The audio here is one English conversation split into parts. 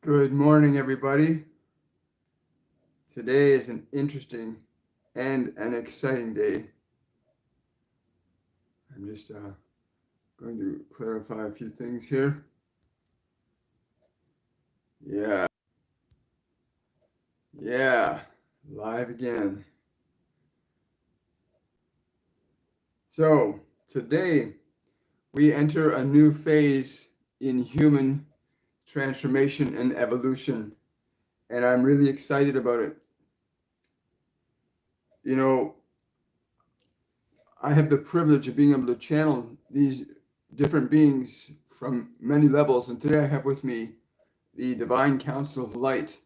Good morning, everybody. Today is an interesting and an exciting day. I'm just going to clarify a few things here. Yeah, live again. So today we enter a new phase in human transformation and evolution, and I'm really excited about it. You know, I have the privilege of being able to channel these different beings from many levels, and today I have with me the Divine Council of Light.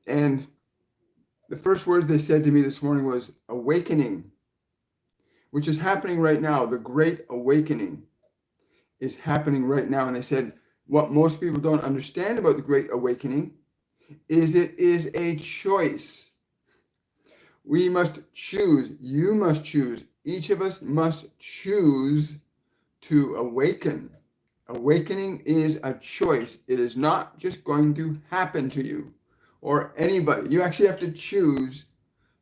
And the first words they said to me this morning was awakening, which is happening right now. The Great Awakening is happening right now. And they said, what most people don't understand about the Great Awakening is it is a choice. We must choose. You must choose. Each of us must choose to awaken. Awakening is a choice. It is not just going to happen to you or anybody. You actually have to choose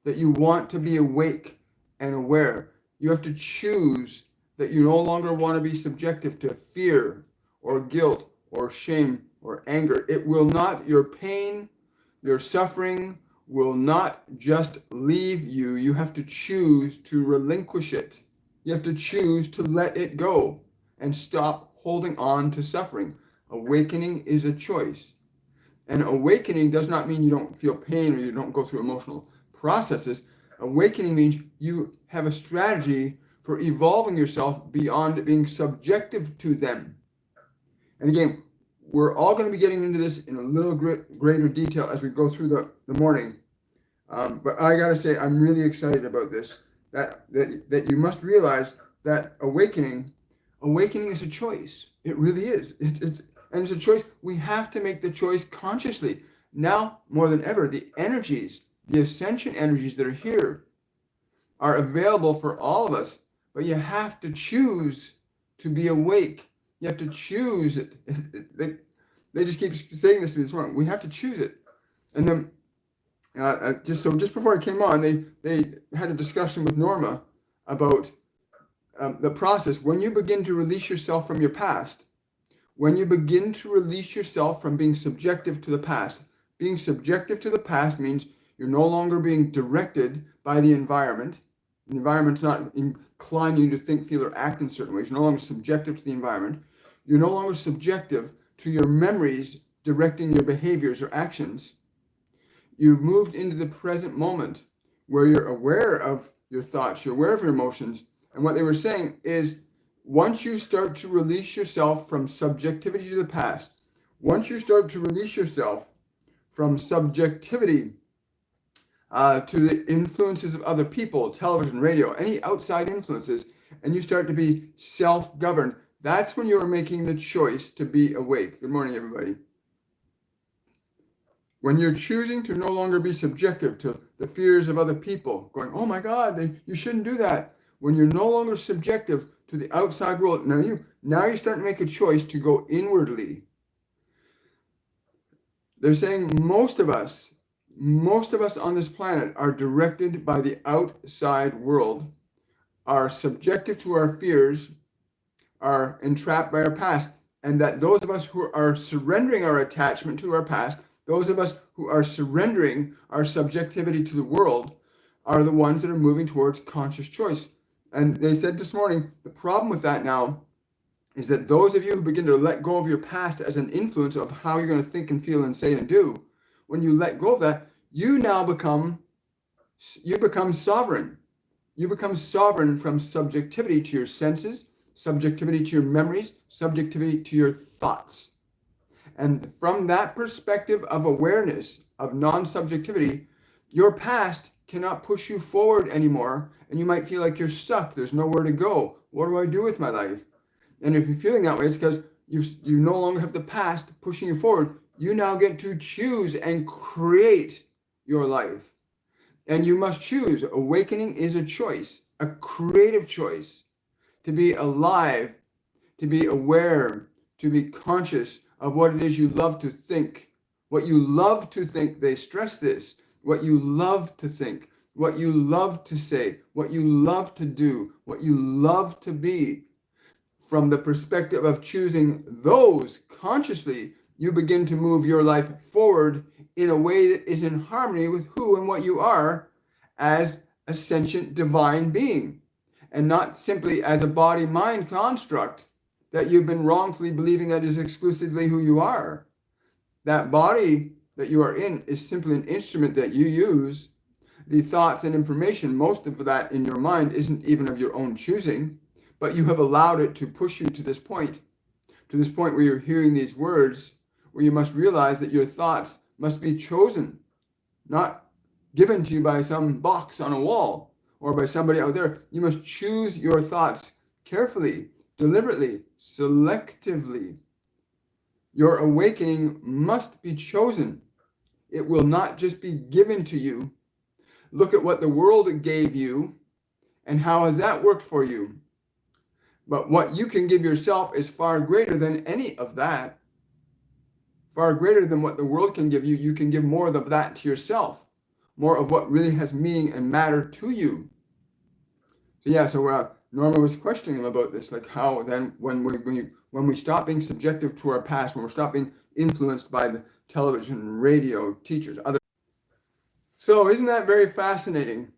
that you want to be awake and aware. You have to choose that you no longer want to be subjective to fear or guilt or shame or anger. It will not, your pain, your suffering will not just leave you. You have to choose to relinquish it. You have to choose to let it go and stop holding on to suffering. Awakening is a choice. And awakening does not mean you don't feel pain or you don't go through emotional processes. Awakening means you have a strategy for evolving yourself beyond being subjective to them. And again, we're all going to be getting into this in a little greater detail as we go through the morning. But I got to say, I'm really excited about this, that you must realize that awakening is a choice. It really is. And it's a choice. We have to make the choice consciously. Now, more than ever, the energies, the ascension energies that are here are available for all of us, but you have to choose to be awake. You have to choose it. They just keep saying this to me this morning. We have to choose it. And then, just before I came on, they had a discussion with Norma about the process. When you begin to release yourself from your past, when you begin to release yourself from being subjective to the past, being subjective to the past means you're no longer being directed by the environment. The environment's not inclining you to think, feel, or act in certain ways. You're no longer subjective to the environment. You're no longer subjective to your memories directing your behaviors or actions. You've moved into the present moment where you're aware of your thoughts, you're aware of your emotions. And what they were saying is, once you start to release yourself from subjectivity to the past, once you start to release yourself from subjectivity to the influences of other people, television, radio, any outside influences, and you start to be self-governed, that's when you're making the choice to be awake. Good morning, everybody. When you're choosing to no longer be subjective to the fears of other people, going, oh my God, you shouldn't do that. When you're no longer subjective to the outside world, now you're starting to make a choice to go inwardly. They're saying most of us on this planet are directed by the outside world, are subjective to our fears, are entrapped by our past, and that those of us who are surrendering our attachment to our past, those of us who are surrendering our subjectivity to the world, are the ones that are moving towards conscious choice. And they said this morning, the problem with that now is that those of you who begin to let go of your past as an influence of how you're going to think and feel and say and do, when you let go of that, you now become sovereign. You become sovereign from subjectivity to your senses, subjectivity to your memories, subjectivity to your thoughts. And from that perspective of awareness, of non-subjectivity, your past cannot push you forward anymore, and you might feel like you're stuck. There's nowhere to go. What do I do with my life? And if you're feeling that way, it's because you no longer have the past pushing you forward. You now get to choose and create your life. And you must choose. Awakening is a choice, a creative choice to be alive to be aware, to be conscious of what it is you love to think. What you love to think, they stress this, what you love to think, what you love to say, what you love to do, what you love to be. From the perspective of choosing those consciously, you begin to move your life forward in a way that is in harmony with who and what you are as a sentient divine being, and not simply as a body-mind construct that you've been wrongfully believing that is exclusively who you are. That body that you are in is simply an instrument that you use. The thoughts and information, most of that in your mind isn't even of your own choosing, but you have allowed it to push you to this point where you're hearing these words, where you must realize that your thoughts must be chosen, not given to you by some box on a wall or by somebody out there. You must choose your thoughts carefully, deliberately, selectively. Your awakening must be chosen. It will not just be given to you. Look at what the world gave you and how has that worked for you. But what you can give yourself is far greater than any of that. Far greater than what the world can give you. You can give more of that to yourself. More of what really has meaning and matter to you. So Norma was questioning about this, like how then when we stop being subjective to our past, when we stop being influenced by the television, radio, teachers, other. So isn't that very fascinating?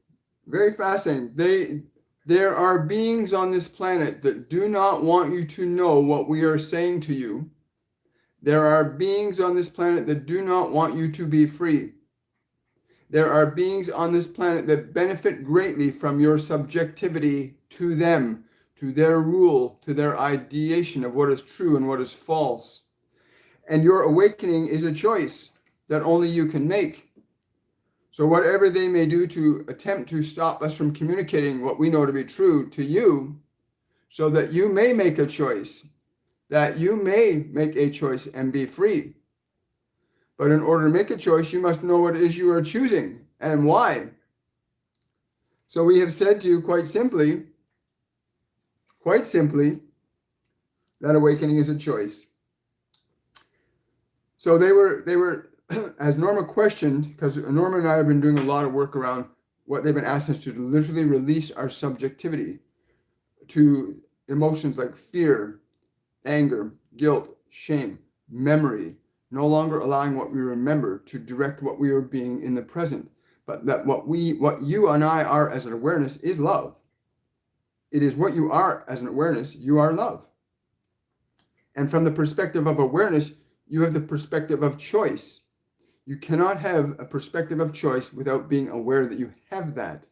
Very fascinating. There are beings on this planet that do not want you to know what we are saying to you. There are beings on this planet that do not want you to be free. There are beings on this planet that benefit greatly from your subjectivity to them, to their rule, to their ideation of what is true and what is false. And your awakening is a choice that only you can make. So whatever they may do to attempt to stop us from communicating what we know to be true to you, so that you may make a choice, that you may make a choice and be free. But in order to make a choice, you must know what it is you are choosing and why. So we have said to you quite simply, that awakening is a choice. So they were as Norma questioned, because Norma and I have been doing a lot of work around what they've been asking us to do, literally release our subjectivity to emotions like fear, anger, guilt, shame, memory, no longer allowing what we remember to direct what we are being in the present, but that what you and I are as an awareness is love. It is what you are as an awareness, you are love. And from the perspective of awareness, you have the perspective of choice. You cannot have a perspective of choice without being aware that you have that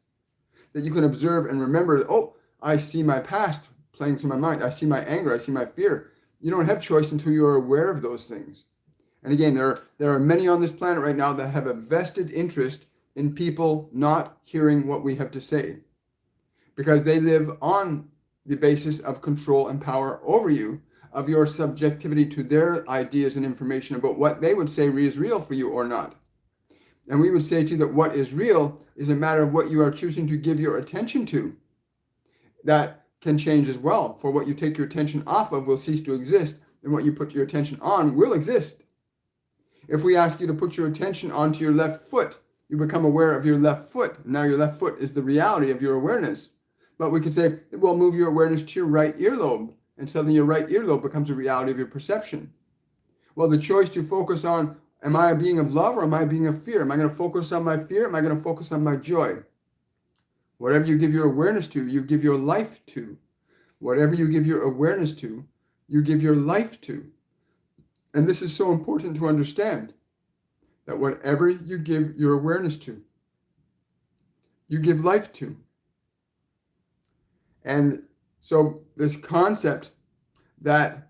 you can observe and remember, oh, I see my past playing through my mind. I see my anger. I see my fear. You don't have choice until you are aware of those things. And again, there are many on this planet right now that have a vested interest in people not hearing what we have to say, because they live on the basis of control and power over you, of your subjectivity to their ideas and information about what they would say is real for you or not. And we would say to you that what is real is a matter of what you are choosing to give your attention to. That can change as well. For what you take your attention off of will cease to exist, and what you put your attention on will exist. If we ask you to put your attention onto your left foot, you become aware of your left foot. Now your left foot is the reality of your awareness. But we could say, well, move your awareness to your right earlobe, and suddenly your right earlobe becomes a reality of your perception. Well, the choice to focus on, am I a being of love or am I a being of fear? Am I going to focus on my fear? Am I going to focus on my joy? Whatever you give your awareness to, you give your life to. Whatever you give your awareness to, you give your life to. And this is so important to understand, that whatever you give your awareness to, you give life to. And so this concept that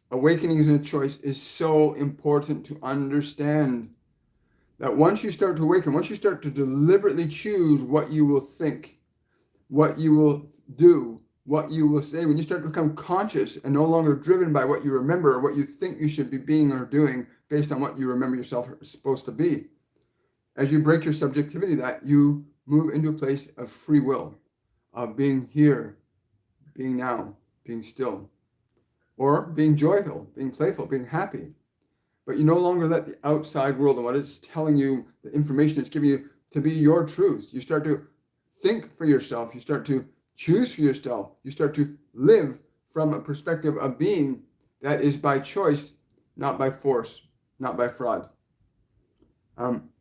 awakening is a choice is so important to understand. That once you start to awaken, once you start to deliberately choose what you will think, what you will do, what you will say, when you start to become conscious and no longer driven by what you remember or what you think you should be being or doing based on what you remember yourself supposed to be, as you break your subjectivity, that you move into a place of free will, of being here, being now, being still. or being joyful, being playful, being happy. But you no longer let the outside world and what it's telling you, the information it's giving you, to be your truth. You start to think for yourself. You start to choose for yourself. You start to live from a perspective of being that is by choice, not by force, not by fraud.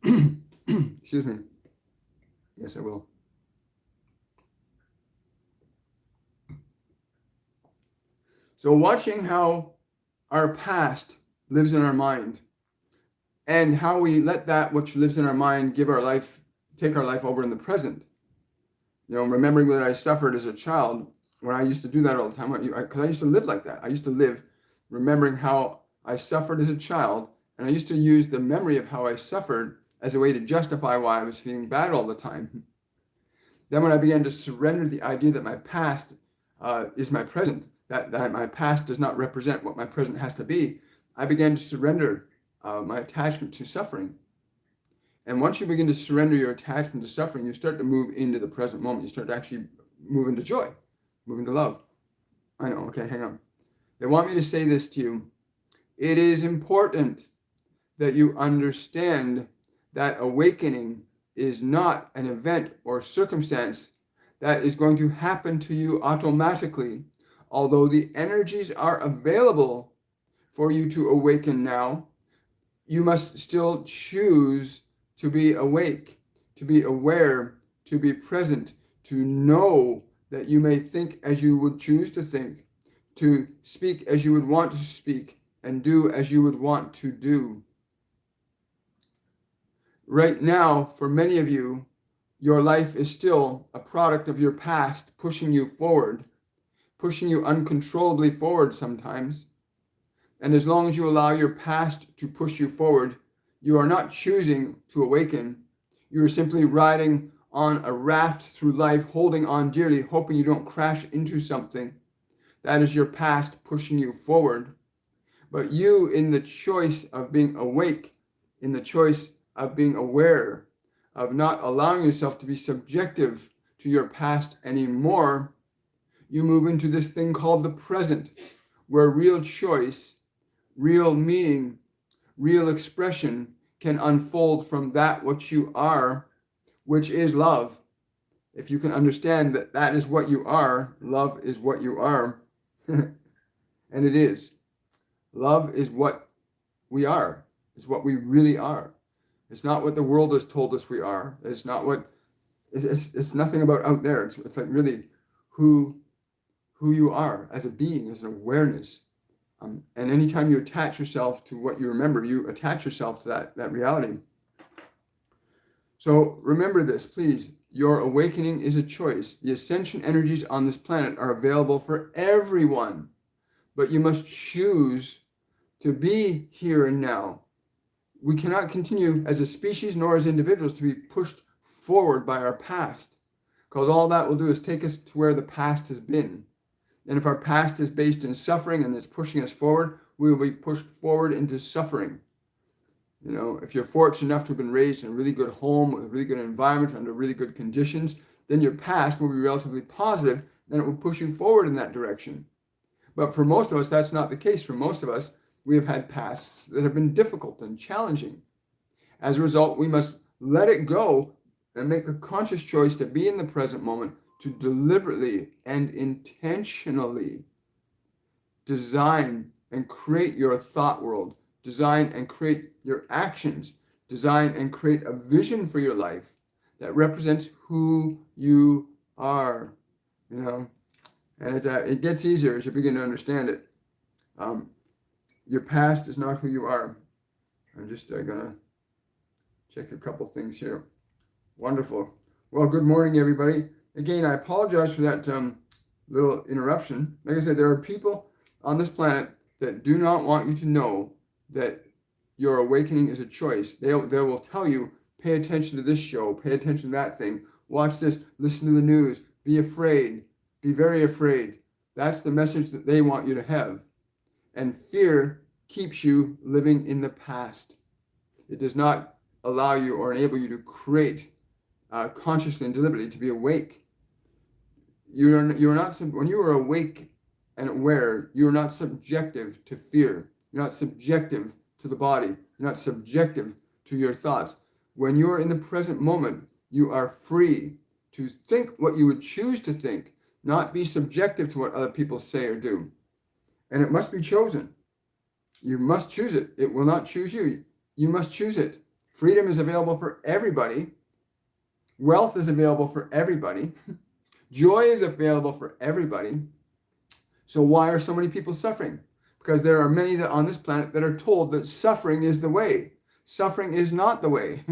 Excuse me. Yes, I will. So watching how our past lives in our mind and how we let that which lives in our mind take our life over in the present. Remembering that I suffered as a child, when I used to do that all the time, because I used to live like that. I used to live remembering how I suffered as a child, and I used to use the memory of how I suffered as a way to justify why I was feeling bad all the time. Then when I began to surrender the idea that my past is my present, that my past does not represent what my present has to be, I began to surrender my attachment to suffering. And once you begin to surrender your attachment to suffering, you start to move into the present moment. You start to actually move into joy, move into love. I know, okay, hang on. They want me to say this to you. It is important that you understand that awakening is not an event or circumstance that is going to happen to you automatically. Although the energies are available for you to awaken now, you must still choose to be awake, to be aware, to be present, to know that you may think as you would choose to think, to speak as you would want to speak, and do as you would want to do. Right now, for many of you, your life is still a product of your past pushing you forward, pushing you uncontrollably forward sometimes. And as long as you allow your past to push you forward, you are not choosing to awaken. You are simply riding on a raft through life, holding on dearly, hoping you don't crash into something. That is your past pushing you forward. But you, in the choice of being awake, in the choice of being aware, of not allowing yourself to be subjective to your past anymore, you move into this thing called the present, where real choice, real meaning, real expression can unfold from that which you are, which is love. If you can understand that that is what you are, love is what you are, and it is. Love is what we are, is what we really are. It's not what the world has told us we are. It's not what, it's nothing about out there. It's like really who you are as a being, as an awareness. And anytime you attach yourself to what you remember, you attach yourself to that reality. So remember this, please. Your awakening is a choice. The ascension energies on this planet are available for everyone, but you must choose to be here and now. We cannot continue as a species nor as individuals to be pushed forward by our past, because all that will do is take us to where the past has been. And if our past is based in suffering and it's pushing us forward, we will be pushed forward into suffering. If you're fortunate enough to have been raised in a really good home, with a really good environment, under really good conditions, then your past will be relatively positive, and it will push you forward in that direction. But for most of us, that's not the case. For most of us, we have had pasts that have been difficult and challenging. As a result, we must let it go and make a conscious choice to be in the present moment, to deliberately and intentionally design and create your thought world, design and create your actions, design and create a vision for your life that represents who you are, and it gets easier as you begin to understand it. Your past is not who you are. I'm just going to check a couple things here. Wonderful. Well, good morning, everybody. Again, I apologize for that little interruption. Like I said, there are people on this planet that do not want you to know that your awakening is a choice. They will tell you, pay attention to this show, pay attention to that thing, watch this, listen to the news, be afraid, be very afraid. That's the message that they want you to have. And fear keeps you living in the past. It does not allow you or enable you to create consciously and deliberately to be awake. You're not when you are awake and aware, you're not subjective to fear. You're not subjective to the body. You're not subjective to your thoughts. When you're in the present moment, you are free to think what you would choose to think, not be subjective to what other people say or do. And it must be chosen. You must choose it. It will not choose you. You must choose it. Freedom is available for everybody. Wealth is available for everybody. Joy is available for everybody. So why are so many people suffering? Because there are many that on this planet that are told that suffering is the way. Suffering is not the way.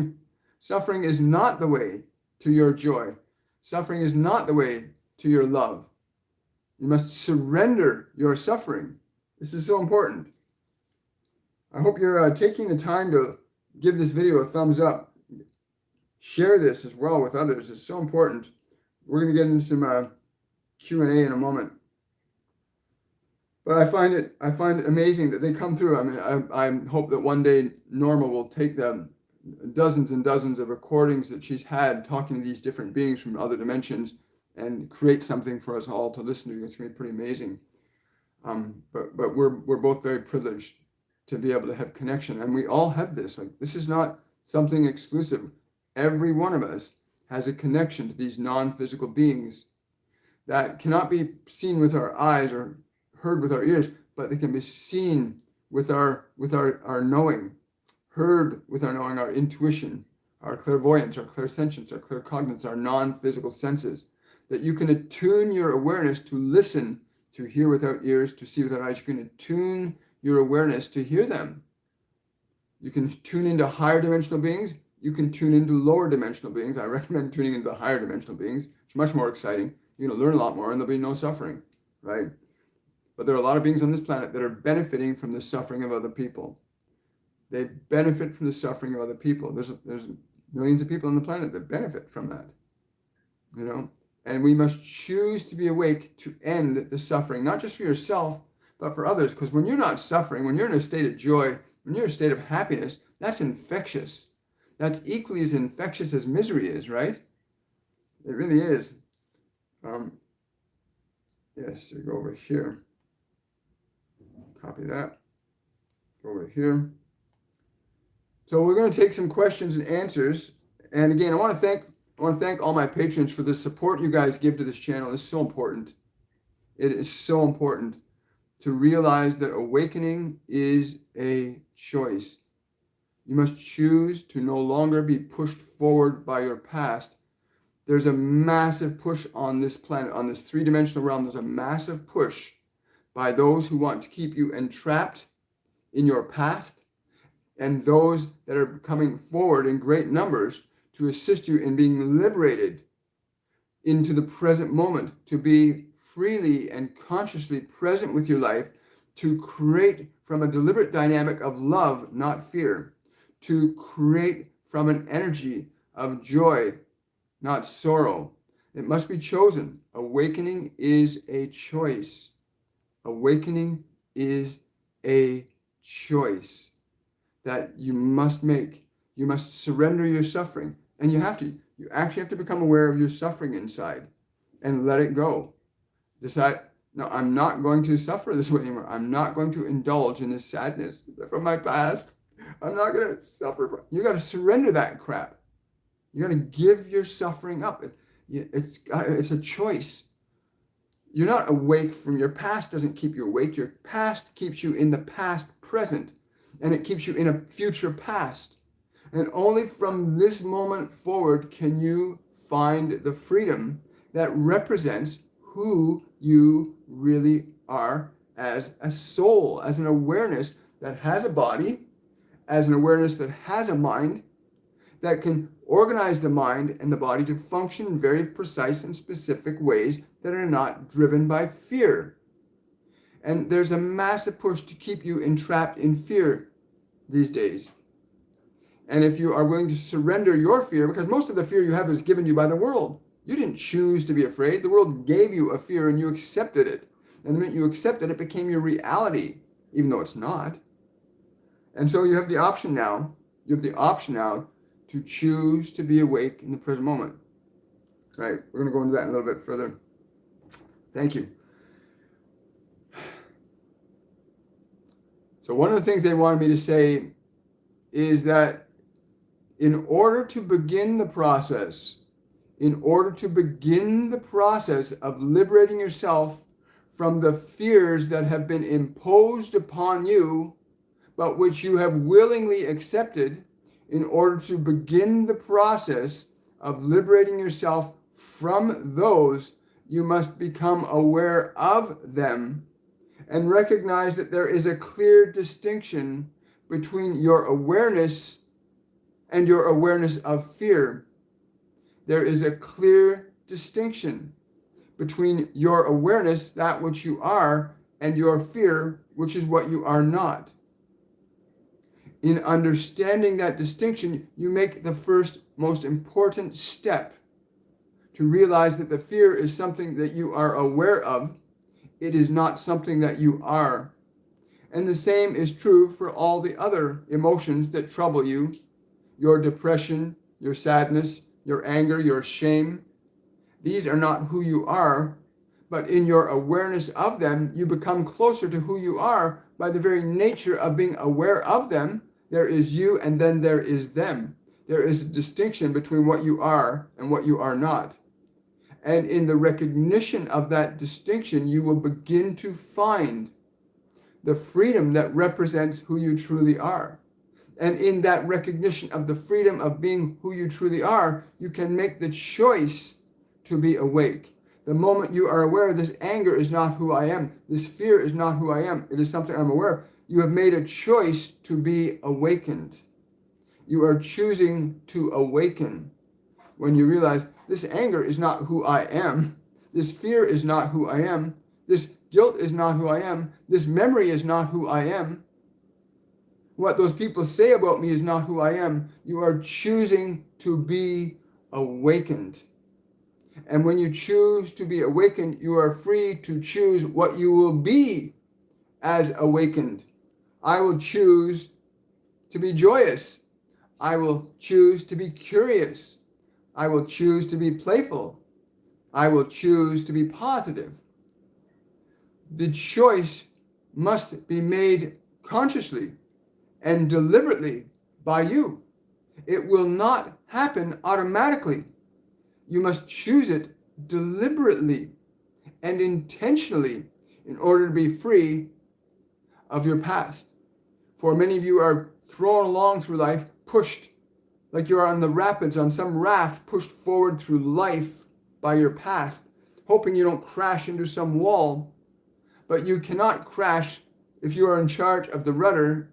Suffering is not the way to your joy. Suffering is not the way to your love. You must surrender your suffering. This is so important. I hope you're taking the time to give this video a thumbs up. Share this as well with others. It's so important. We're going to get into some Q&A in a moment. But I find it amazing that they come through. I mean, I hope that one day Norma will take the dozens and dozens of recordings that she's had talking to these different beings from other dimensions and create something for us all to listen to. It's going to be pretty amazing. But we're both very privileged to be able to have connection, and we all have this. Like, this is not something exclusive. Every one of us has a connection to these non-physical beings that cannot be seen with our eyes or heard with our ears, but they can be seen with our knowing, heard with our knowing, our intuition, our clairvoyance, our clairsentience, our claircognizance, our non-physical senses. That you can attune your awareness to listen, to hear without ears, to see without eyes. You can attune your awareness to hear them. You can tune into higher dimensional beings. You can tune into lower dimensional beings. I recommend tuning into the higher dimensional beings. It's much more exciting. You're going to learn a lot more, and there'll be no suffering, right? But there are a lot of beings on this planet that are benefiting from the suffering of other people. They benefit from the suffering of other people. There's millions of people on the planet that benefit from that, you know? And we must choose to be awake to end the suffering, not just for yourself, but for others. Because when you're not suffering, when you're in a state of joy, when you're in a state of happiness, that's infectious. That's equally as infectious as misery is, right? It really is. Yes, so go over here. Copy that. Go over here. So we're going to take some questions and answers. And again, I want to thank all my patrons for the support you guys give to this channel. It's so important. It is so important to realize that awakening is a choice. You must choose to no longer be pushed forward by your past. There's a massive push on this planet, on this three-dimensional realm. There's a massive push by those who want to keep you entrapped in your past, and those that are coming forward in great numbers to assist you in being liberated into the present moment, to be freely and consciously present with your life, to create from a deliberate dynamic of love, not fear, to create from an energy of joy, not sorrow. It must be chosen. Awakening is a choice. Awakening is a choice that you must make. You must surrender your suffering. And you actually have to become aware of your suffering inside and let it go. Decide, no, I'm not going to suffer this way anymore. I'm not going to indulge in this sadness from my past. I'm not going to suffer. You got to surrender that crap. You got to give your suffering up. It's a choice. You're not awake from your past. Doesn't keep you awake. Your past keeps you in the past present, and it keeps you in a future past. And only from this moment forward can you find the freedom that represents who you really are as a soul, as an awareness that has a body, as an awareness that has a mind, that can organize the mind and the body to function in very precise and specific ways that are not driven by fear. And there's a massive push to keep you entrapped in fear these days. And if you are willing to surrender your fear, because most of the fear you have is given you by the world. You didn't choose to be afraid. The world gave you a fear and you accepted it. And the minute you accepted it, it became your reality, even though it's not. And so you have the option now. You have the option now to choose to be awake in the present moment. Right? We're going to go into that in a little bit further. Thank you. So one of the things they wanted me to say is that in order to begin the process, of liberating yourself from the fears that have been imposed upon you, but which you have willingly accepted, in order to begin the process of liberating yourself from those, you must become aware of them and recognize that there is a clear distinction between your awareness and your awareness of fear. There is a clear distinction between your awareness, that which you are, and your fear, which is what you are not. In understanding that distinction, you make the first most important step to realize that the fear is something that you are aware of. It is not something that you are. And the same is true for all the other emotions that trouble you, your depression, your sadness, your anger, your shame. These are not who you are, but in your awareness of them, you become closer to who you are by the very nature of being aware of them. There is you, and then there is them. There is a distinction between what you are and what you are not. And in the recognition of that distinction, you will begin to find the freedom that represents who you truly are. And in that recognition of the freedom of being who you truly are, you can make the choice to be awake. The moment you are aware this anger is not who I am, this fear is not who I am, it is something I'm aware of, you have made a choice to be awakened. You are choosing to awaken when you realize this anger is not who I am, this fear is not who I am, this guilt is not who I am, this memory is not who I am. What those people say about me is not who I am. You are choosing to be awakened. And when you choose to be awakened, you are free to choose what you will be as awakened. I will choose to be joyous. I will choose to be curious. I will choose to be playful. I will choose to be positive. The choice must be made consciously and deliberately by you. It will not happen automatically. You must choose it deliberately and intentionally in order to be free of your past. For many of you are thrown along through life, pushed like you are on the rapids on some raft, pushed forward through life by your past, hoping you don't crash into some wall. But you cannot crash if you are in charge of the rudder,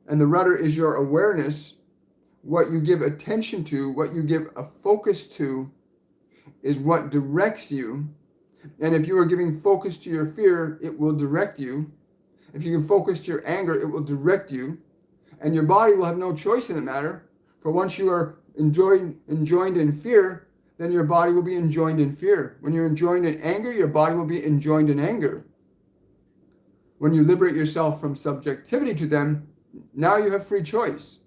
and the rudder is your awareness. What you give attention to, what you give a focus to, is what directs you. And if you are giving focus to your fear, it will direct you. If you give focus to your anger, it will direct you. And your body will have no choice in the matter. For once you are enjoined in fear, then your body will be enjoined in fear. When you're enjoined in anger, your body will be enjoined in anger. When you liberate yourself from subjectivity to them, now you have free choice.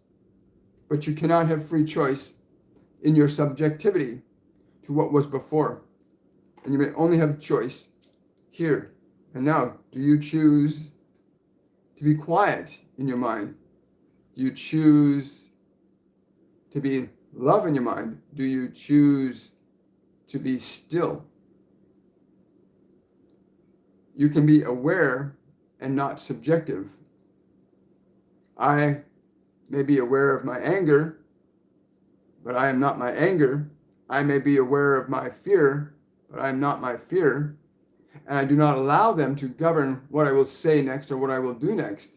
But you cannot have free choice in your subjectivity to what was before. And you may only have choice here and now. Do you choose to be quiet in your mind? Do you choose to be love in your mind? Do you choose to be still? You can be aware and not subjective. I may be aware of my anger, but I am not my anger. I may be aware of my fear, but I am not my fear. And I do not allow them to govern what I will say next or what I will do next.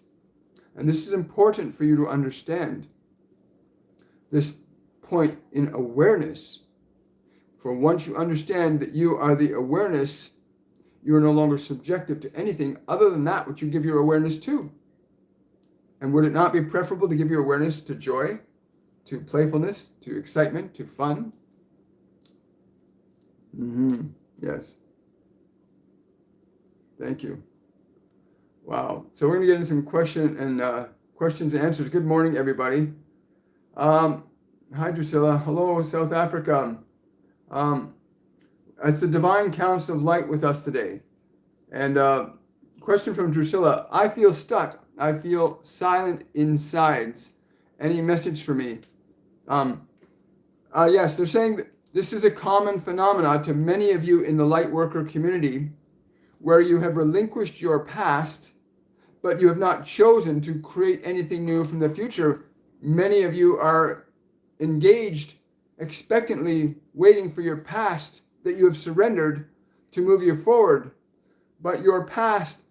And this is important for you to understand. This point in awareness. For once you understand that you are the awareness, you are no longer subjective to anything other than that which you give your awareness to. And would it not be preferable to give your awareness to joy, to playfulness, to excitement, to fun? Yes. Thank you. Wow. So we're going to get into some questions and answers. Good morning, everybody. Hi, Drusilla. Hello, South Africa. It's the Divine Council of Light with us today. And Question from Drusilla. I feel stuck. I feel silent insides. Any message for me? Yes, they're saying that this is a common phenomenon to many of you in the light worker community, where you have relinquished your past, but you have not chosen to create anything new from the future. Many of you are engaged, expectantly waiting for your past that you have surrendered to move you forward. But your past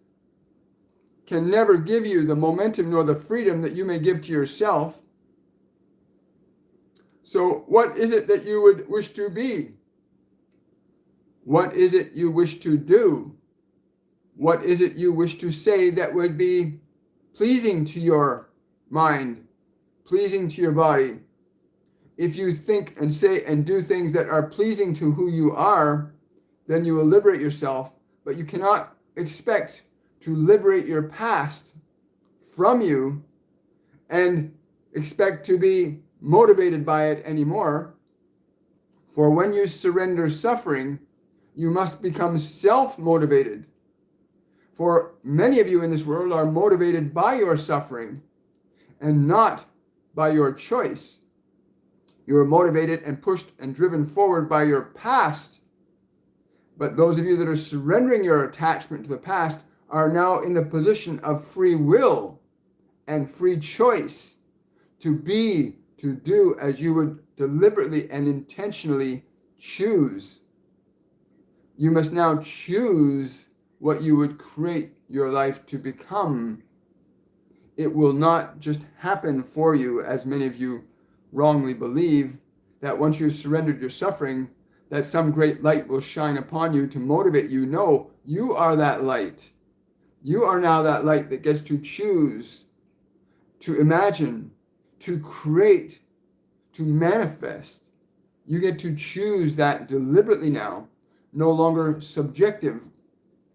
can never give you the momentum nor the freedom that you may give to yourself. So what is it that you would wish to be? What is it you wish to do? What is it you wish to say that would be pleasing to your mind, pleasing to your body? If you think and say and do things that are pleasing to who you are, then you will liberate yourself. But you cannot expect to liberate your past from you and expect to be motivated by it anymore. For when you surrender suffering, you must become self-motivated. For many of you in this world are motivated by your suffering and not by your choice. You are motivated and pushed and driven forward by your past. But those of you that are surrendering your attachment to the past are now in the position of free will and free choice to be, to do as you would deliberately and intentionally choose. You must now choose what you would create your life to become. It will not just happen for you, as many of you wrongly believe, that once you've surrendered your suffering, that some great light will shine upon you to motivate you. No, you are that light. You are now that light that gets to choose, to imagine, to create, to manifest. You get to choose that deliberately now, no longer subjective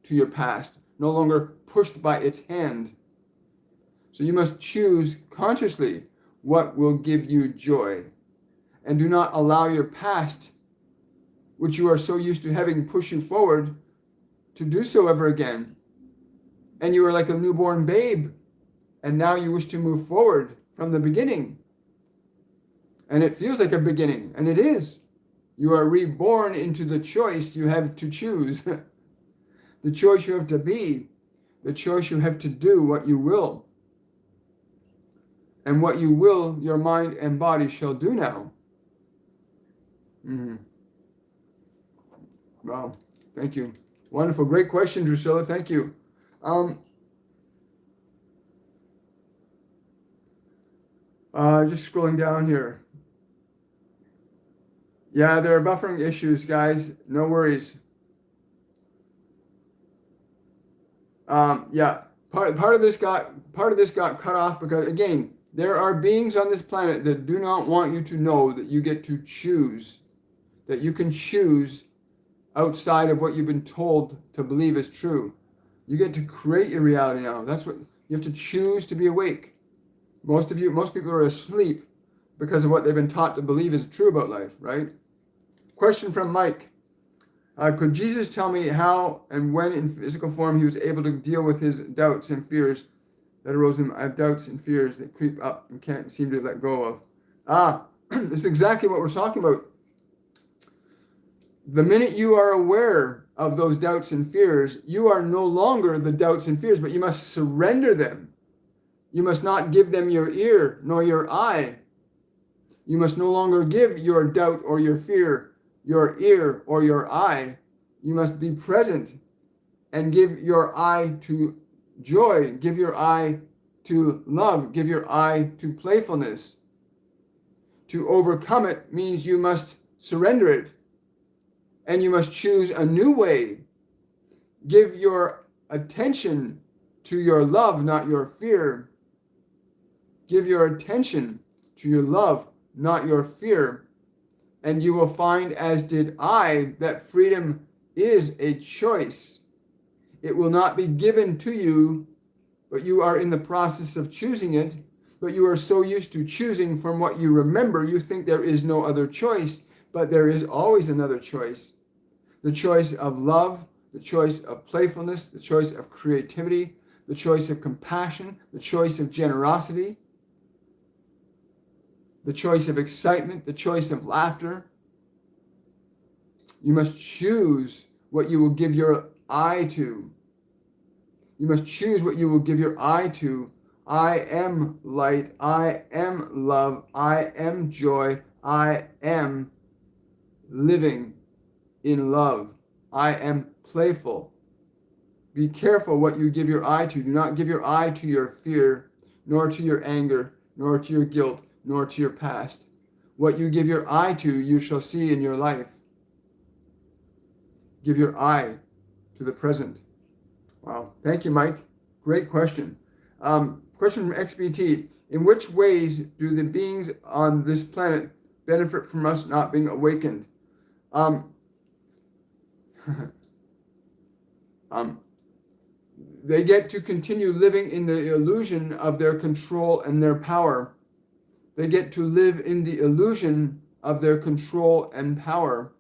to your past, no longer pushed by its hand. So you must choose consciously what will give you joy. And do not allow your past, which you are so used to having push you forward, to do so ever again. And you are like a newborn babe, and now you wish to move forward from the beginning. And it feels like a beginning, and it is. You are reborn into the choice you have to choose. The choice you have to be, the choice you have to do what you will. And what you will, your mind and body shall do now. Wow, thank you. Wonderful, great question, Drusilla, thank you. Just scrolling down here. Yeah, there are buffering issues, guys, no worries. Part of this got cut off because, again, there are beings on this planet that do not want you to know that you get to choose, that you can choose outside of what you've been told to believe is true. You get to create your reality now. That's what you have to choose, to be awake. Most people are asleep because of what they've been taught to believe is true about life, right? Question from Mike. Could Jesus tell me how and when in physical form he was able to deal with his doubts and fears that arose in him? I have doubts and fears that creep up and can't seem to let go of. This is exactly what we're talking about. The minute you are aware of those doubts and fears, you are no longer the doubts and fears, but you must surrender them. You must not give them your ear nor your eye. You must no longer give your doubt or your fear your ear or your eye. You must be present and give your eye to joy, give your eye to love, give your eye to playfulness. To overcome it means you must surrender it, and you must choose a new way. Give your attention to your love, not your fear. Give your attention to your love, not your fear. And you will find, as did I, that freedom is a choice. It will not be given to you, but you are in the process of choosing it. But you are so used to choosing from what you remember, you think there is no other choice, but there is always another choice. The choice of love, the choice of playfulness, the choice of creativity, the choice of compassion, the choice of generosity, the choice of excitement, the choice of laughter. You must choose what you will give your eye to. You must choose what you will give your eye to. I am light. I am love. I am joy. I am living in love. I am playful. Be careful what you give your eye to. Do not give your eye to your fear, nor to your anger, nor to your guilt, nor to your past. What you give your eye to, you shall see in your life. Give your eye to the present. Wow. Thank you, Mike. Great question. Question from XBT. In which ways do the beings on this planet benefit from us not being awakened? They get to continue living in the illusion of their control and their power. They get to live in the illusion of their control and power.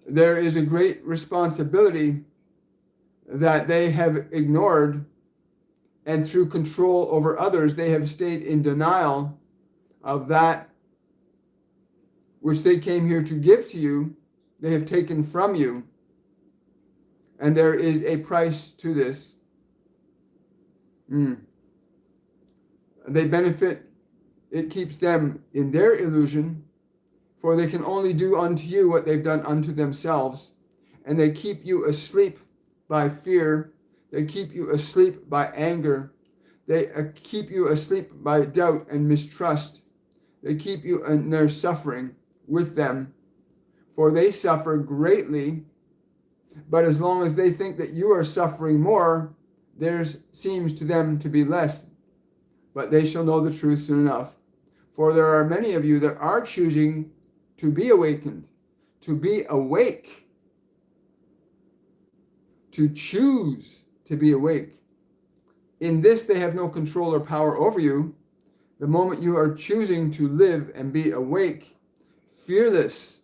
There is a great responsibility that they have ignored, and through control over others, they have stayed in denial of that which they came here to give to you. They have taken from you, and there is a price to this. They benefit, it keeps them in their illusion, for they can only do unto you what they've done unto themselves, and they keep you asleep by fear. They keep you asleep by anger. They keep you asleep by doubt and mistrust. They keep you in their suffering with them, for they suffer greatly. But as long as they think that you are suffering more, theirs seems to them to be less. But they shall know the truth soon enough. For there are many of you that are choosing to be awakened, to be awake, to choose to be awake. In this, they have no control or power over you. The moment you are choosing to live and be awake, fearless,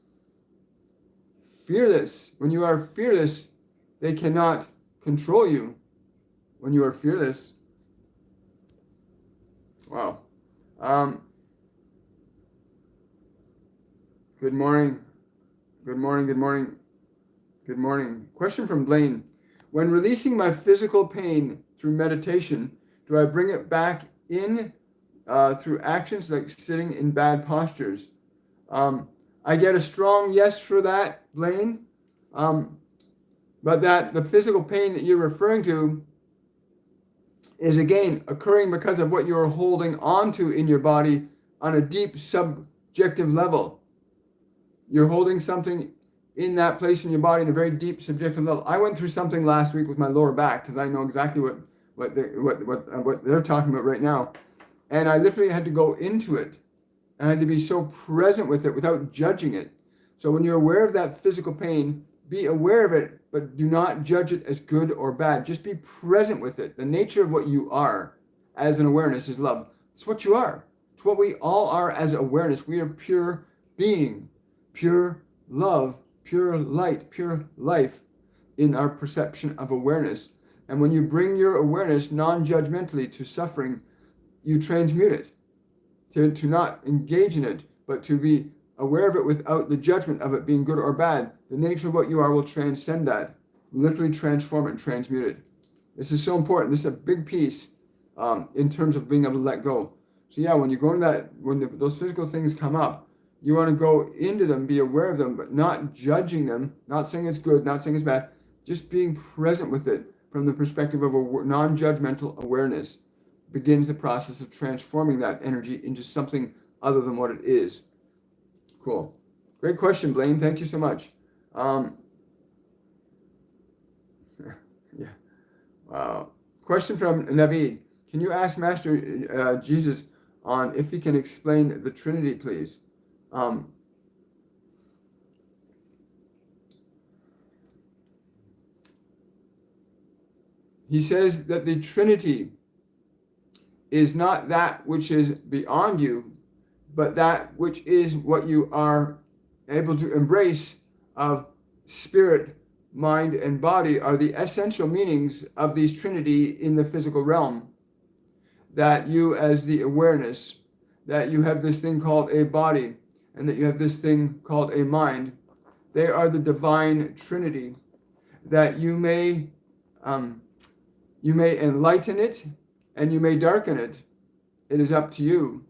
when you are fearless, they cannot control you. When you are fearless. Wow. Good morning. Good morning. Good morning. Good morning. Question from Blaine. When releasing my physical pain through meditation, do I bring it back in through actions like sitting in bad postures? I get a strong yes for that, Blaine. But that the physical pain that you're referring to is again occurring because of what you're holding onto in your body on a deep subjective level. You're holding something in that place in your body in a very deep subjective level. I went through something last week with my lower back because I know exactly what they're talking about right now, and I literally had to go into it. I had to be so present with it without judging it. So when you're aware of that physical pain, be aware of it, but do not judge it as good or bad. Just be present with it. The nature of what you are as an awareness is love. It's what you are. It's what we all are as awareness. We are pure being, pure love, pure light, pure life in our perception of awareness. And when you bring your awareness non-judgmentally to suffering, you transmute it. To not engage in it, but to be aware of it without the judgment of it being good or bad. The nature of what you are will transcend that, literally transform it and transmute it. This is so important. This is a big piece in terms of being able to let go. So yeah, when you go into that, those physical things come up, you want to go into them, be aware of them, but not judging them, not saying it's good, not saying it's bad, just being present with it from the perspective of a non-judgmental awareness begins the process of transforming that energy into something other than what it is. Cool. Great question, Blaine. Thank you so much. Wow. Question from Naveed. Can you ask Master Jesus on if he can explain the Trinity, please? He says that the Trinity is not that which is beyond you, but that which is what you are able to embrace of spirit, mind, and body are the essential meanings of these trinity in the physical realm. That you, as the awareness, that you have this thing called a body, and that you have this thing called a mind, they are the divine trinity. That you may enlighten it, and you may darken it. It is up to you.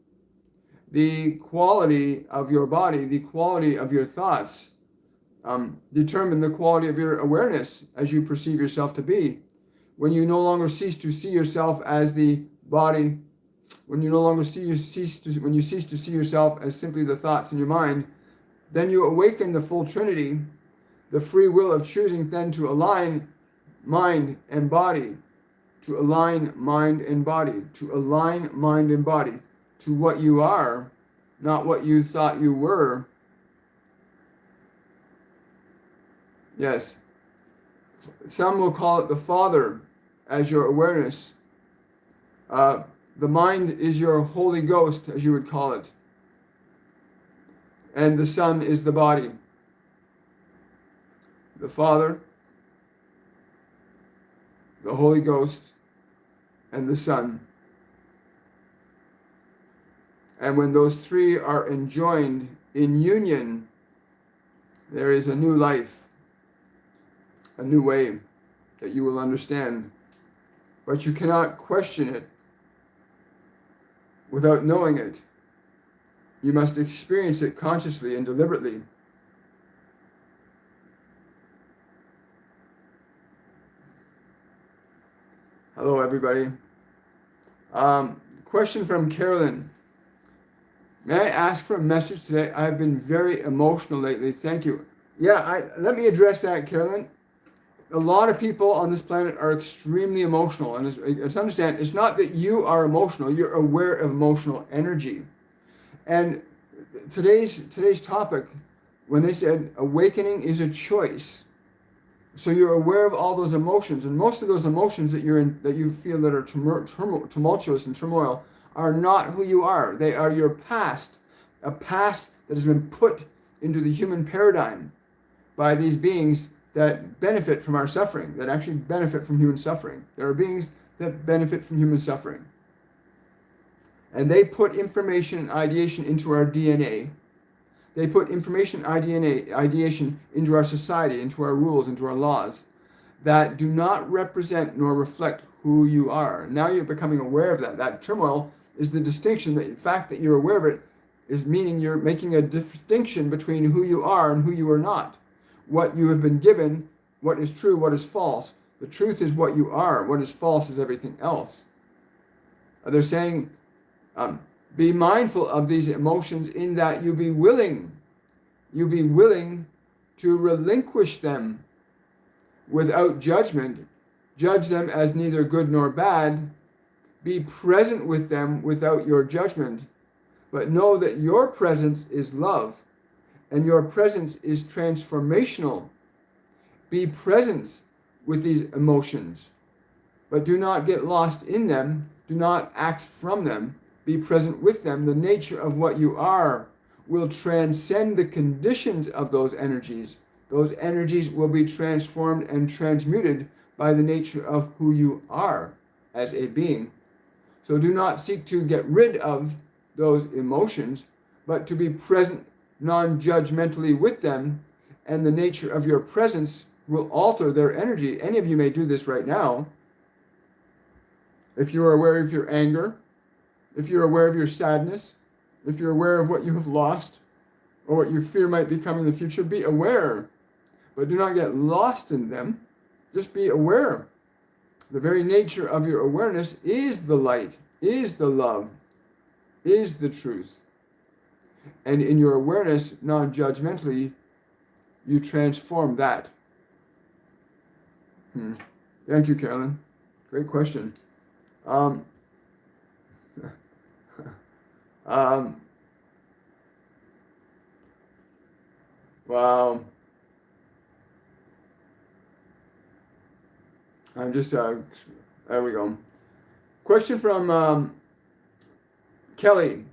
The quality of your body, the quality of your thoughts, determine the quality of your awareness as you perceive yourself to be. When you no longer cease to see yourself as the body, when you cease to see yourself as simply the thoughts in your mind, then you awaken the full Trinity, the free will of choosing then to align mind and body, to align mind and body, to align mind and body to what you are, not what you thought you were. Yes. Some will call it the Father as your awareness. The mind is your Holy Ghost, as you would call it. And the Son is the body. The Father, the Holy Ghost, and the Son. And when those three are enjoined in union, there is a new life, a new way that you will understand. But you cannot question it without knowing it. You must experience it consciously and deliberately. Hello, everybody. Question from Carolyn. May I ask for a message today? I've been very emotional lately. Thank you. Yeah, let me address that, Carolyn. A lot of people on this planet are extremely emotional. And it's understand, it's not that you are emotional. You're aware of emotional energy. And today's topic, when they said awakening is a choice, so you're aware of all those emotions, and most of those emotions that you're in, that you feel that are tumultuous and turmoil, are not who you are. They are your past, a past that has been put into the human paradigm by these beings that benefit from our suffering, that actually benefit from human suffering. There are beings that benefit from human suffering. And they put information and ideation into our DNA. They put information ideation into our society, into our rules, into our laws, that do not represent nor reflect who you are. Now you're becoming aware of that. That turmoil is the distinction, that the fact that you're aware of it is meaning you're making a distinction between who you are and who you are not. What you have been given, what is true, what is false. The truth is what you are. What is false is everything else. They're saying, be mindful of these emotions in that you be willing to relinquish them without judgment. Judge them as neither good nor bad. Be present with them without your judgment. But know that your presence is love, and your presence is transformational. Be present with these emotions, but do not get lost in them. Do not act from them. Be present with them. The nature of what you are will transcend the conditions of those energies. Those energies will be transformed and transmuted by the nature of who you are as a being. So do not seek to get rid of those emotions, but to be present non-judgmentally with them, and the nature of your presence will alter their energy. Any of you may do this right now. If you're aware of your anger, if you're aware of your sadness, if you're aware of what you have lost, or what you fear might become in the future, be aware. But do not get lost in them. Just be aware. The very nature of your awareness is the light, is the love, is the truth. And in your awareness, non-judgmentally, you transform that. Thank you, Carolyn. Great question. Wow. I'm just, there we go. Question from Kelly.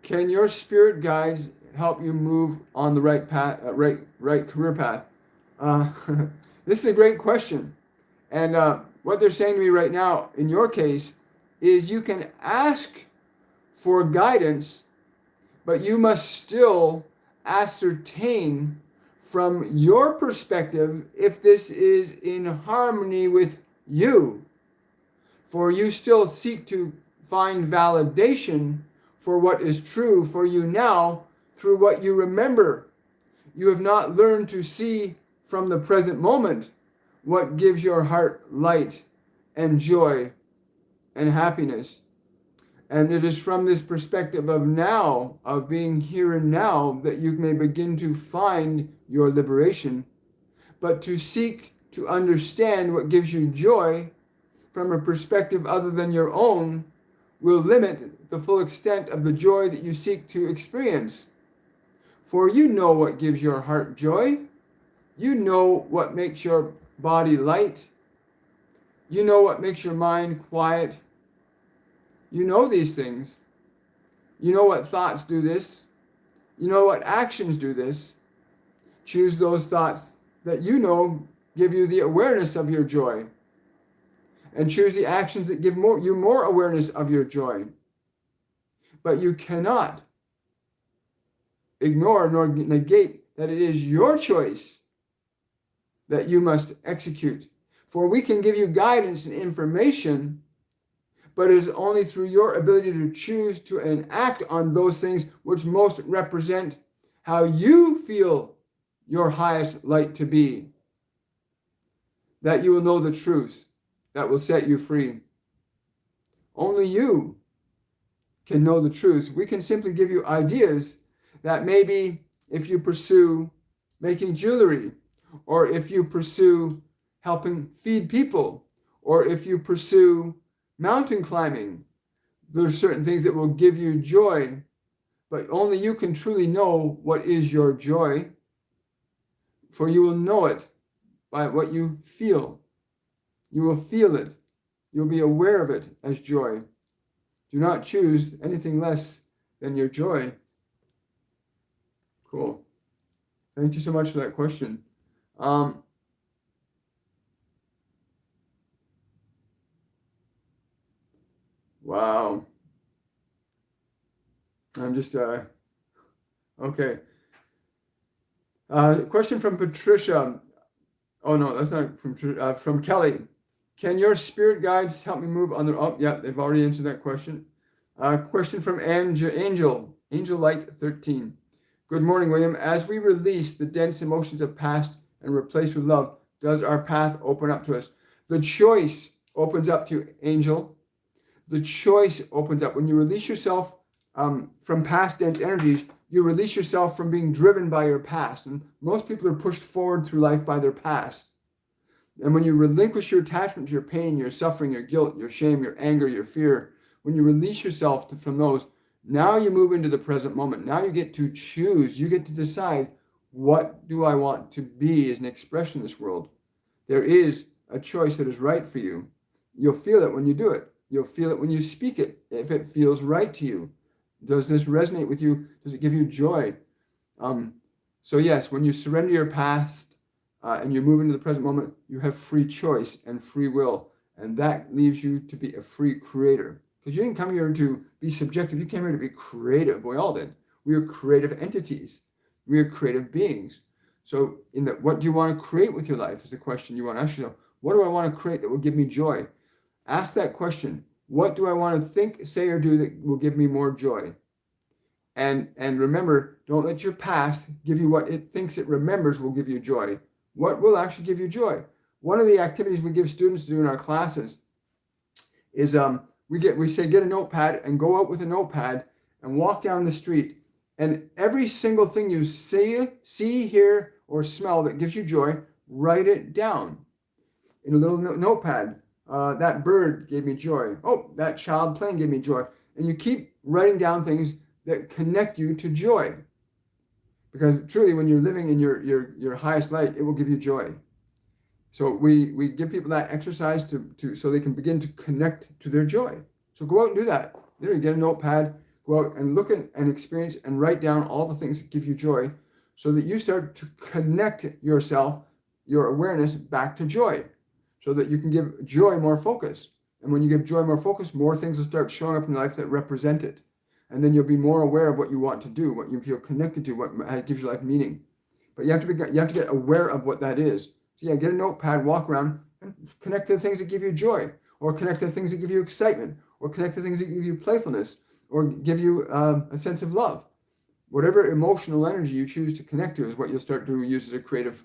Can your spirit guides help you move on the right path, right career path? Uh, this is a great question. And what they're saying to me right now, in your case, is you can ask for guidance, but you must still ascertain from your perspective if this is in harmony with you. For you still seek to find validation for what is true for you now through what you remember. You have not learned to see from the present moment what gives your heart light and joy and happiness. And it is from this perspective of now, of being here and now, that you may begin to find your liberation. But to seek to understand what gives you joy from a perspective other than your own will limit the full extent of the joy that you seek to experience. For you know what gives your heart joy. You know what makes your body light. You know what makes your mind quiet. You know these things. You know what thoughts do this. You know what actions do this. Choose those thoughts that you know give you the awareness of your joy. And choose the actions that give you more awareness of your joy. But you cannot ignore nor negate that it is your choice that you must execute. For we can give you guidance and information, but it is only through your ability to choose to enact on those things which most represent how you feel your highest light to be, that you will know the truth that will set you free. Only you can know the truth. We can simply give you ideas that maybe if you pursue making jewelry, or if you pursue helping feed people, or if you pursue mountain climbing, there's certain things that will give you joy, but only you can truly know what is your joy, for you will know it by what you feel. You will feel it. You'll be aware of it as joy. Do not choose anything less than your joy. Cool. Thank you so much for that question. Wow. I'm just, okay. Question from Patricia. Oh, no, that's not from Kelly. Can your spirit guides help me move on the, oh, yeah, they've already answered that question. Question from Angel Light 13. Good morning, William. As we release the dense emotions of past and replace with love, does our path open up to us? The choice opens up to Angel. The choice opens up. When you release yourself from past dense energies, you release yourself from being driven by your past. And most people are pushed forward through life by their past. And when you relinquish your attachment to your pain, your suffering, your guilt, your shame, your anger, your fear, when you release yourself from those, now you move into the present moment. Now you get to choose. You get to decide, what do I want to be as an expression in this world? There is a choice that is right for you. You'll feel it when you do it. You'll feel it when you speak it, if it feels right to you. Does this resonate with you? Does it give you joy? So yes, when you surrender your past and you move into the present moment, you have free choice and free will. And that leaves you to be a free creator. Because you didn't come here to be subjective. You came here to be creative. We all did. We are creative entities. We are creative beings. So what do you want to create with your life is the question you want to ask yourself. What do I want to create that will give me joy? Ask that question. What do I want to think, say, or do that will give me more joy? And remember, don't let your past give you what it thinks it remembers will give you joy. What will actually give you joy? One of the activities we give students to do in our classes is we say get a notepad and go out with a notepad and walk down the street, and every single thing you see, hear, or smell that gives you joy, write it down in a little notepad. That bird gave me joy. Oh, that child playing gave me joy. And you keep writing down things that connect you to joy. Because truly, when you're living in your highest light, it will give you joy. So we give people that exercise so they can begin to connect to their joy. So go out and do that. Literally get a notepad, go out and look and experience and write down all the things that give you joy so that you start to connect yourself your awareness back to joy so that you can give joy more focus. And when you give joy more focus, more things will start showing up in your life that represent it. And then you'll be more aware of what you want to do, what you feel connected to, what gives your life meaning. But you have to get aware of what that is. So yeah, get a notepad, walk around, and connect to the things that give you joy, or connect to the things that give you excitement, or connect to things that give you playfulness, or give you a sense of love. Whatever emotional energy you choose to connect to is what you'll start to use as a creative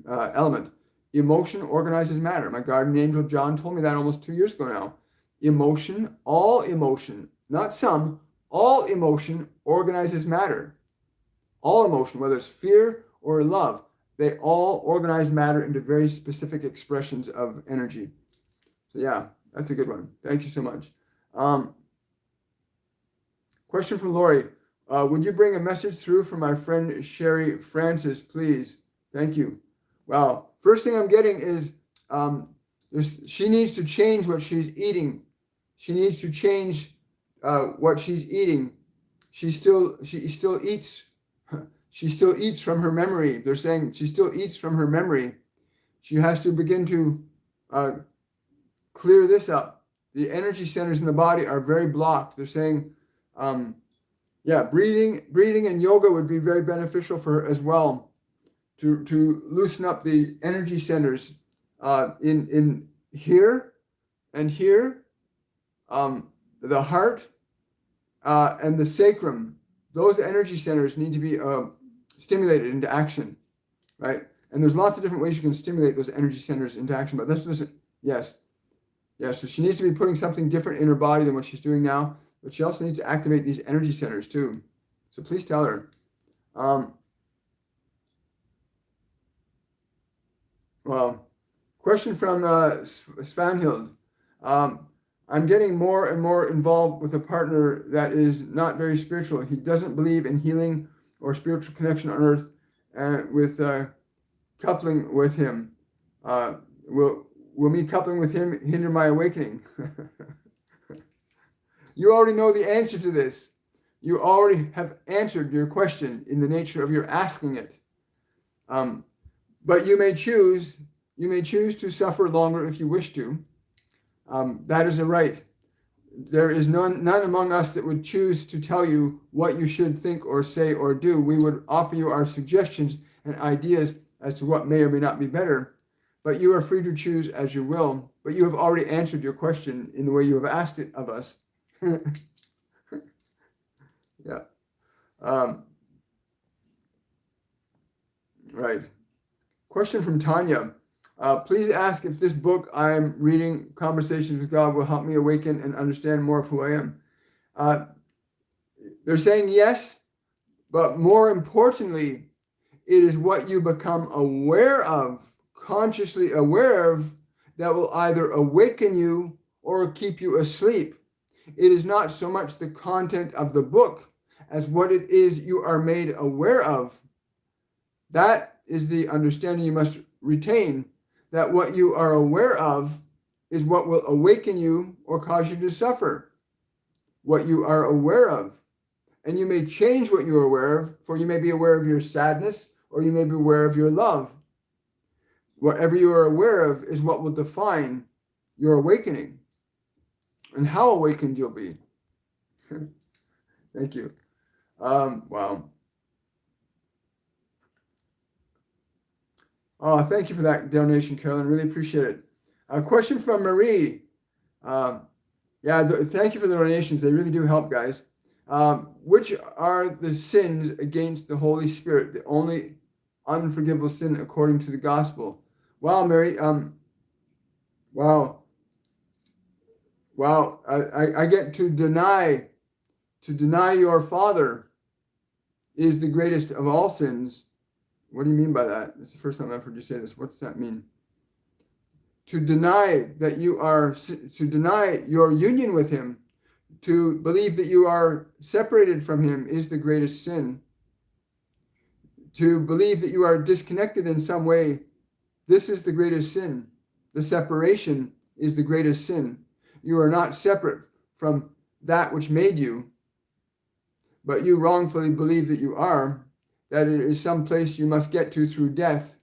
element. Emotion organizes matter. My guardian angel John told me that almost 2 years ago now. Emotion, all emotion, not some, all emotion organizes matter. All emotion, whether it's fear or love, they all organize matter into very specific expressions of energy. So yeah, that's a good one. Thank you so much. Question from Lori. Would you bring a message through for my friend Sherry Francis, please? Thank you. Well, first thing I'm getting is she needs to change what she's eating. She needs to change what she's eating. She still eats. She still eats from her memory. They're saying she still eats from her memory. She has to begin to clear this up. The energy centers in the body are very blocked. They're saying, breathing and yoga would be very beneficial for her as well to loosen up the energy centers in here and here, the heart and the sacrum. Those energy centers need to be stimulated into action, right? And there's lots of different ways you can stimulate those energy centers into action. But yes. So she needs to be putting something different in her body than what she's doing now. But she also needs to activate these energy centers too. So please tell her. Well, question from Svanhild. I'm getting more and more involved with a partner that is not very spiritual. He doesn't believe in healing or spiritual connection on earth, with coupling with him. Will me coupling with him hinder my awakening? You already know the answer to this. You already have answered your question in the nature of your asking it. But you may choose to suffer longer if you wish to. That is a right. There is none among us that would choose to tell you what you should think or say or do. We would offer you our suggestions and ideas as to what may or may not be better. But you are free to choose as you will. But you have already answered your question in the way you have asked it of us. Yeah. Right. Question from Tanya. Please ask if this book I'm reading, Conversations with God, will help me awaken and understand more of who I am. They're saying yes, but more importantly, it is what you become aware of, consciously aware of, that will either awaken you or keep you asleep. It is not so much the content of the book as what it is you are made aware of. That is the understanding you must retain, that what you are aware of is what will awaken you or cause you to suffer. What you are aware of. And you may change what you are aware of, for you may be aware of your sadness or you may be aware of your love. Whatever you are aware of is what will define your awakening and how awakened you'll be. Thank you. Wow. Oh, thank you for that donation, Carolyn. Really appreciate it. A question from Marie. Thank you for the donations. They really do help, guys. Which are the sins against the Holy Spirit, the only unforgivable sin according to the gospel? Wow, Mary. Wow. I get to deny your Father is the greatest of all sins. What do you mean by that? It's the first time I've heard you say this. What does that mean? To deny your union with him, to believe that you are separated from him is the greatest sin. To believe that you are disconnected in some way, this is the greatest sin. The separation is the greatest sin. You are not separate from that which made you, but you wrongfully believe that you are, that it is some place you must get to through death.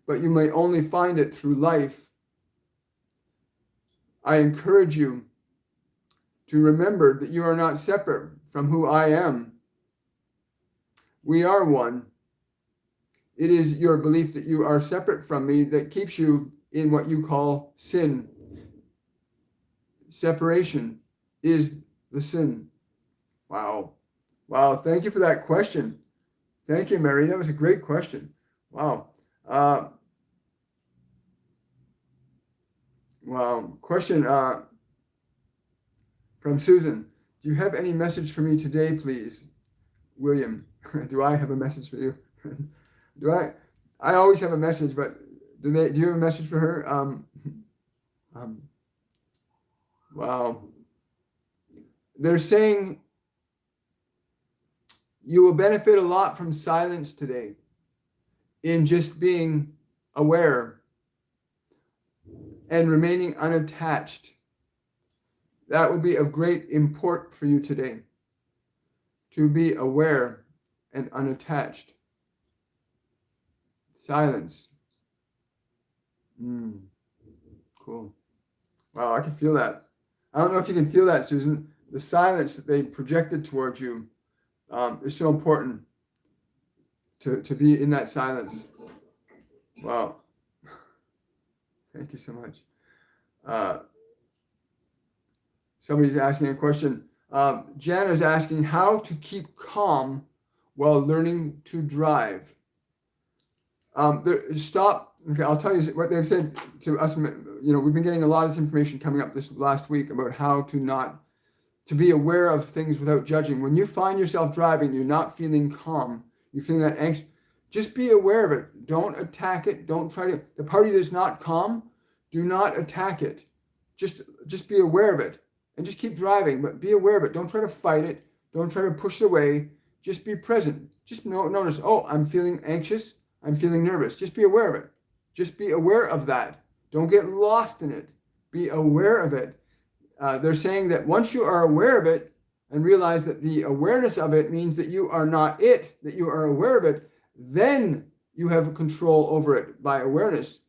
but you may only find it through life. I encourage you to remember that you are not separate from who I am. We are one. It is your belief that you are separate from me that keeps you in what you call sin. Separation is the sin. Wow. Wow. Thank you for that question. Thank you, Mary. That was a great question. Wow. Wow. Question from Susan. Do you have any message for me today, please? William, do I have a message for you? Do I? I always have a message, but do you have a message for her? Wow. They're saying you will benefit a lot from silence today in just being aware and remaining unattached. That would be of great import for you today, to be aware and unattached. Silence. Cool. Wow, I can feel that. I don't know if you can feel that, Susan. The silence that they projected towards you is so important to be in that silence. Wow. Thank you so much. Somebody's asking a question. Jana's asking how to keep calm while learning to drive. Stop. Okay, I'll tell you what they've said to us. We've been getting a lot of this information coming up this last week about how to be aware of things without judging. When you find yourself driving, you're not feeling calm, you're feeling that anxious, just be aware of it. Don't attack it. Don't try to, the party that's not calm, do not attack it. Just be aware of it and just keep driving, but be aware of it. Don't try to fight it. Don't try to push it away. Just be present. Just notice, oh, I'm feeling anxious. I'm feeling nervous. Just be aware of it. Just be aware of that. Don't get lost in it. Be aware of it. They're saying that once you are aware of it and realize that the awareness of it means that you are not it, that you are aware of it, then you have control over it by awareness.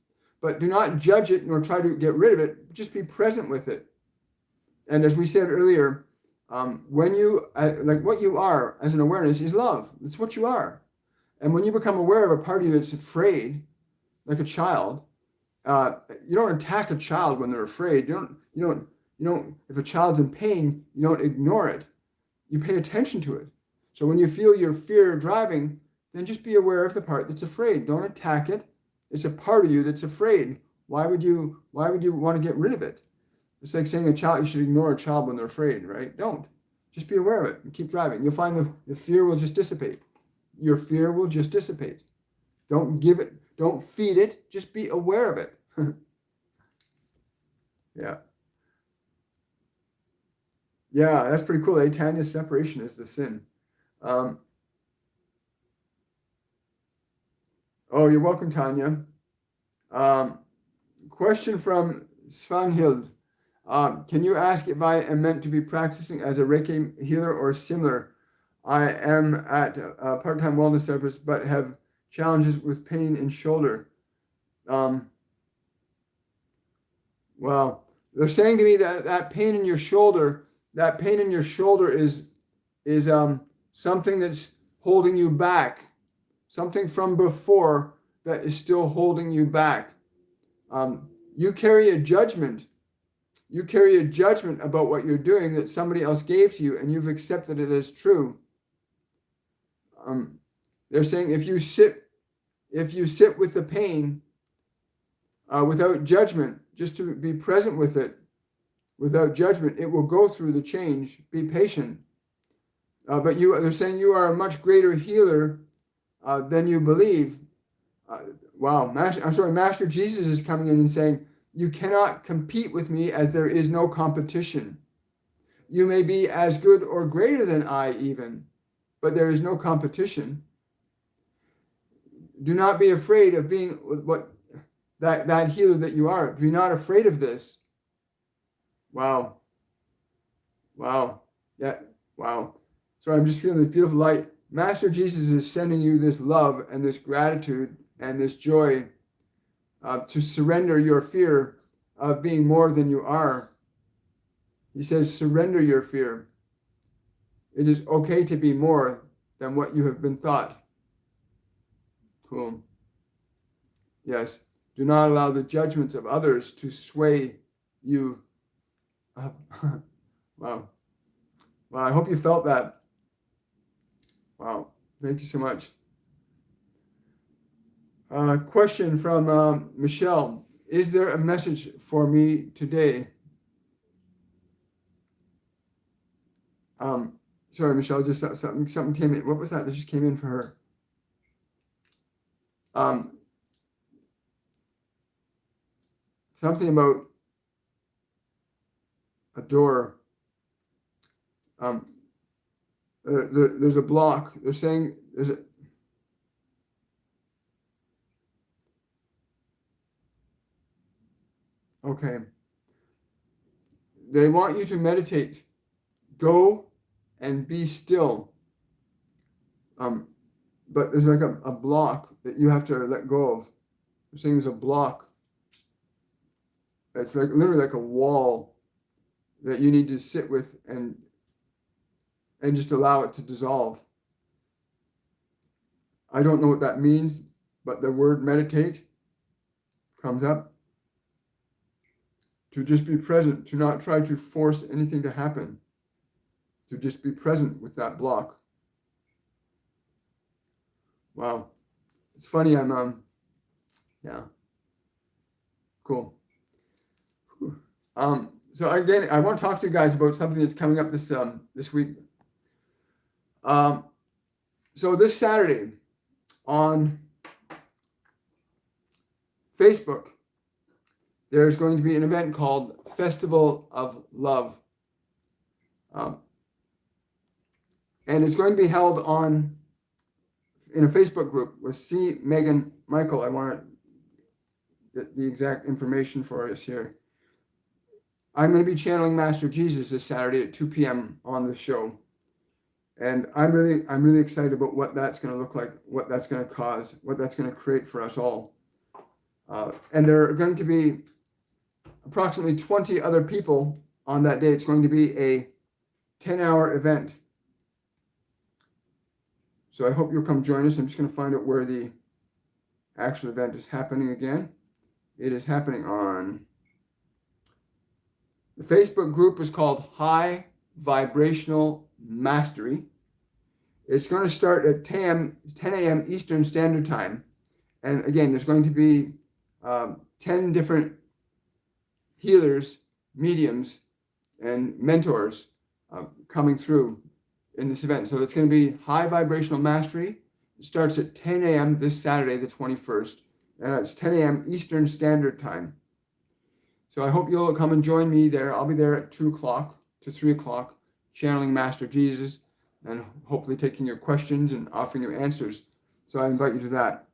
But do not judge it nor try to get rid of it. Just be present with it. And as we said earlier, when you, like what you are as an awareness is love. It's what you are. And when you become aware of a party that's afraid, like a child, you don't attack a child when they're afraid. You don't, if a child's in pain, you don't ignore it. You pay attention to it. So when you feel your fear of driving, then just be aware of the part that's afraid. Don't attack it. It's a part of you that's afraid. Why would you want to get rid of it? It's like saying you should ignore a child when they're afraid, right? Don't. Just be aware of it and keep driving. You'll find the fear will just dissipate. Your fear will just dissipate. Don't feed it. Just be aware of it. Yeah. Yeah, that's pretty cool. Tanya's separation is the sin. Oh, you're welcome, Tanya. Question from Svanhild. Can you ask if I am meant to be practicing as a Reiki healer or similar? I am at a part-time wellness therapist, but have challenges with pain in shoulder. Well, they're saying to me that pain in your shoulder, is something that's holding you back, something from before that is still holding you back. You carry a judgment. You carry a judgment about what you're doing that somebody else gave to you, and you've accepted it as true. They're saying if you sit with the pain without judgment, just to be present with it, without judgment, it will go through the change. Be patient. But they're saying you are a much greater healer than you believe. Wow, Master Jesus is coming in and saying, you cannot compete with me as there is no competition. You may be as good or greater than I even, but there is no competition. Do not be afraid of being that healer that you are. Be not afraid of this. Wow. Yeah, wow. So I'm just feeling this beautiful light. Master Jesus is sending you this love and this gratitude and this joy to surrender your fear of being more than you are. He says, surrender your fear. It is okay to be more than what you have been thought. Cool. Yes. Do not allow the judgments of others to sway you. Wow. Well, I hope you felt that. Wow. Thank you so much. Question from Michelle. Is there a message for me today? Sorry, Michelle, just something came in. What was that just came in for her? Something about a door. There's a block. They're saying there's a. Okay. They want you to meditate. Go and be still. But there's like a block that you have to let go of. They're saying there's a block. It's like literally like a wall that you need to sit with and just allow it to dissolve. I don't know what that means, but the word meditate comes up. To just be present, to not try to force anything to happen. To just be present with that block. Wow. It's funny, yeah. Cool. So again, I want to talk to you guys about something that's coming up this week. So this Saturday on Facebook, there's going to be an event called Festival of Love. And it's going to be held in a Facebook group with C. Megan Michael. I want to get the exact information for us here. I'm going to be channeling Master Jesus this Saturday at 2 p.m. on the show. And I'm really excited about what that's going to look like, what that's going to cause, what that's going to create for us all. And there are going to be approximately 20 other people on that day. It's going to be a 10-hour event. So I hope you'll come join us. I'm just going to find out where the actual event is happening again. It is happening on... The Facebook group is called High Vibrational Mastery. It's going to start at 10 a.m. Eastern Standard Time. And again, there's going to be 10 different healers, mediums, and mentors coming through in this event. So it's going to be High Vibrational Mastery. It starts at 10 a.m. this Saturday, the 21st. And it's 10 a.m. Eastern Standard Time. So I hope you'll come and join me there. I'll be there at 2 o'clock to 3 o'clock, channeling Master Jesus and hopefully taking your questions and offering you answers. So I invite you to that.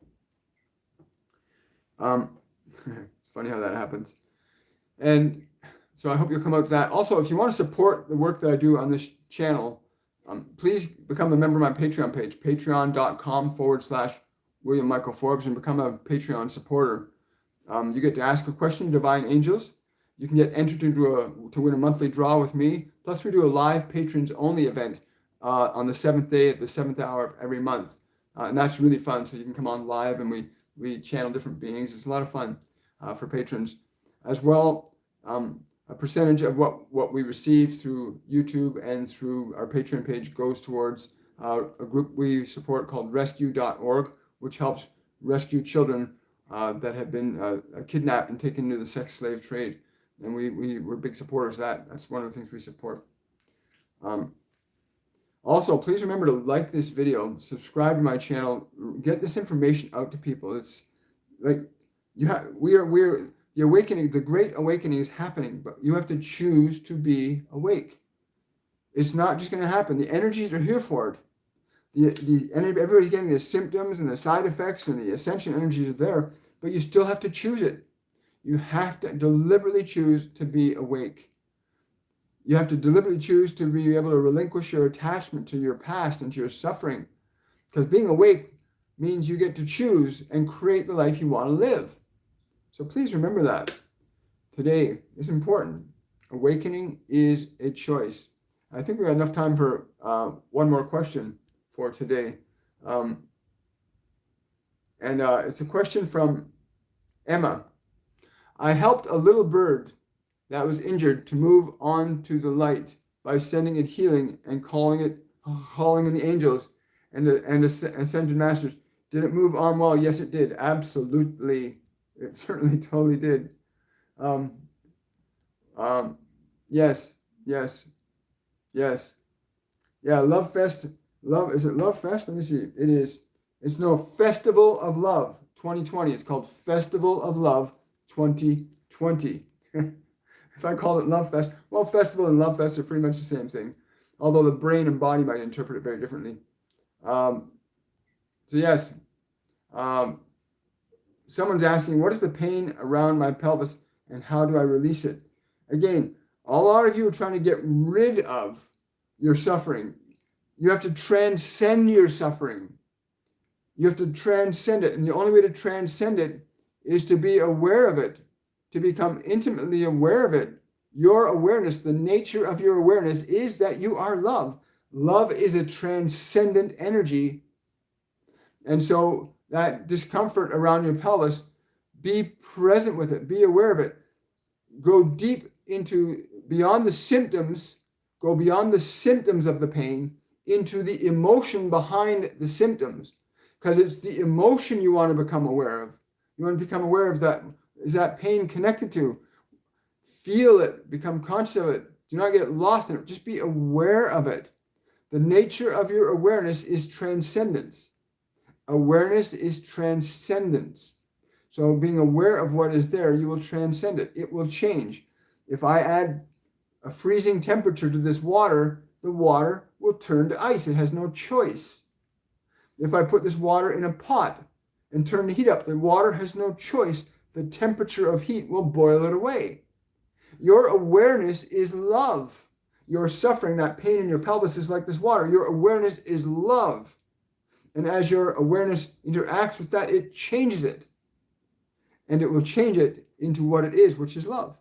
It's funny how that happens. And so I hope you'll come out to that. Also, if you want to support the work that I do on this channel, please become a member of my Patreon page, patreon.com/William Michael Forbes, and become a Patreon supporter. You get to ask a question, Divine Angels. You can get entered to win a monthly draw with me. Plus, we do a live patrons only event on the 7th day at the 7th hour of every month. And that's really fun. So you can come on live and we channel different beings. It's a lot of fun for patrons. As well, a percentage of what we receive through YouTube and through our Patreon page goes towards a group we support called rescue.org, which helps rescue children that have been kidnapped and taken into the sex slave trade. And we're big supporters of that. That's one of the things we support. Also, please remember to like this video, subscribe to my channel, get this information out to people. It's like we're the awakening, the great awakening is happening, but you have to choose to be awake. It's not just going to happen. The energies are here for it. Everybody's getting the symptoms and the side effects and the ascension energies are there, but you still have to choose it. You have to deliberately choose to be awake. You have to deliberately choose to be able to relinquish your attachment to your past and to your suffering. Because being awake means you get to choose and create the life you want to live. So please remember that today is important. Awakening is a choice. I think we have enough time for one more question for today. It's a question from Emma. I helped a little bird that was injured to move on to the light by sending it healing and calling in the angels and ascended masters. Did it move on well? Yes, it did. Absolutely. It certainly totally did. Yes. Yeah, Love Fest. Is it Love Fest? Let me see. It is. It's no Festival of Love 2020. It's called Festival of Love 2020. If I called it Love Fest, well, Festival and Love Fest are pretty much the same thing, although the brain and body might interpret it very differently. So yes, someone's asking, what is the pain around my pelvis and how do I release it? Again, a lot of you are trying to get rid of your suffering. You have to transcend your suffering. You have to transcend it. And the only way to transcend it is to be aware of it, to become intimately aware of it. Your awareness, the nature of your awareness is that you are love. Love is a transcendent energy. And so that discomfort around your pelvis, be present with it, be aware of it. Go deep into beyond the symptoms, go beyond the symptoms of the pain into the emotion behind the symptoms, because it's the emotion you want to become aware of. You want to become aware of that. Is that pain connected to? Feel it, become conscious of it. Do not get lost in it. Just be aware of it. The nature of your awareness is transcendence. Awareness is transcendence. So being aware of what is there, you will transcend it. It will change. If I add a freezing temperature to this water, the water will turn to ice. It has no choice. If I put this water in a pot and turn the heat up, the water has no choice. The temperature of heat will boil it away. Your awareness is love. Your suffering, that pain in your pelvis is like this water. Your awareness is love. And as your awareness interacts with that, it changes it. And it will change it into what it is, which is love.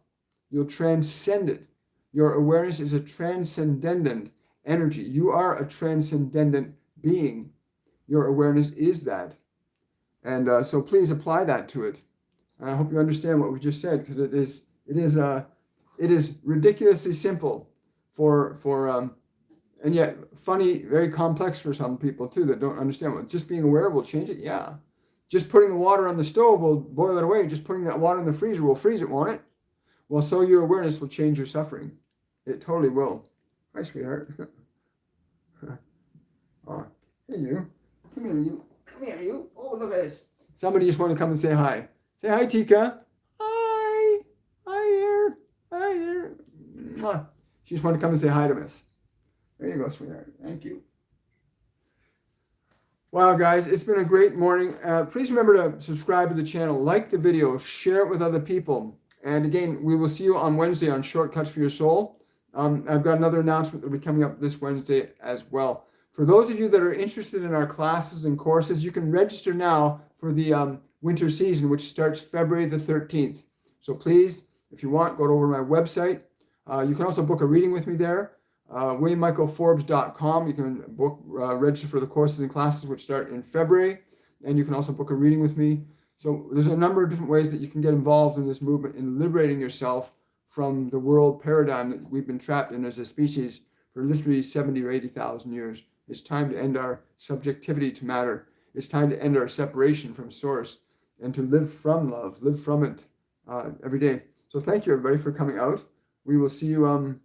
You'll transcend it. Your awareness is a transcendent energy. You are a transcendent being. Your awareness is that. And so please apply that to it. And I hope you understand what we just said, because it is ridiculously simple and yet funny, very complex for some people too that don't understand what just being aware will change it. Yeah. Just putting the water on the stove will boil it away. Just putting that water in the freezer will freeze it, won't it? Well, so your awareness will change your suffering. It totally will. Hi, sweetheart. Oh, hey, you. Come here, you. Come here, you. Oh, look at this. Somebody just wanted to come and say hi. Say hi, Tika. Hi. Hi, here. Hi, here. Mwah. She just wanted to come and say hi to Miss. There you go, sweetheart. Thank you. Wow, guys, it's been a great morning. Please remember to subscribe to the channel, like the video, share it with other people. And again, we will see you on Wednesday on Shortcuts for Your Soul. I've got another announcement that will be coming up this Wednesday as well. For those of you that are interested in our classes and courses, you can register now for the winter season, which starts February the 13th. So please, if you want, go over to my website. You can also book a reading with me there. WilliamMichaelForbes.com. You can book, register for the courses and classes which start in February, and you can also book a reading with me. So there's a number of different ways that you can get involved in this movement in liberating yourself from the world paradigm that we've been trapped in as a species for literally 70 or 80,000 years. It's time to end our subjectivity to matter. It's time to end our separation from source and to live from love, live from it every day. So thank you, everybody, for coming out. We will see you.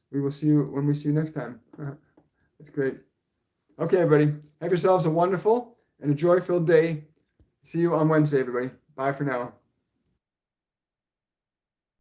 We will see you when we see you next time. That's great. Okay, everybody. Have yourselves a wonderful and a joy-filled day. See you on Wednesday, everybody. Bye for now.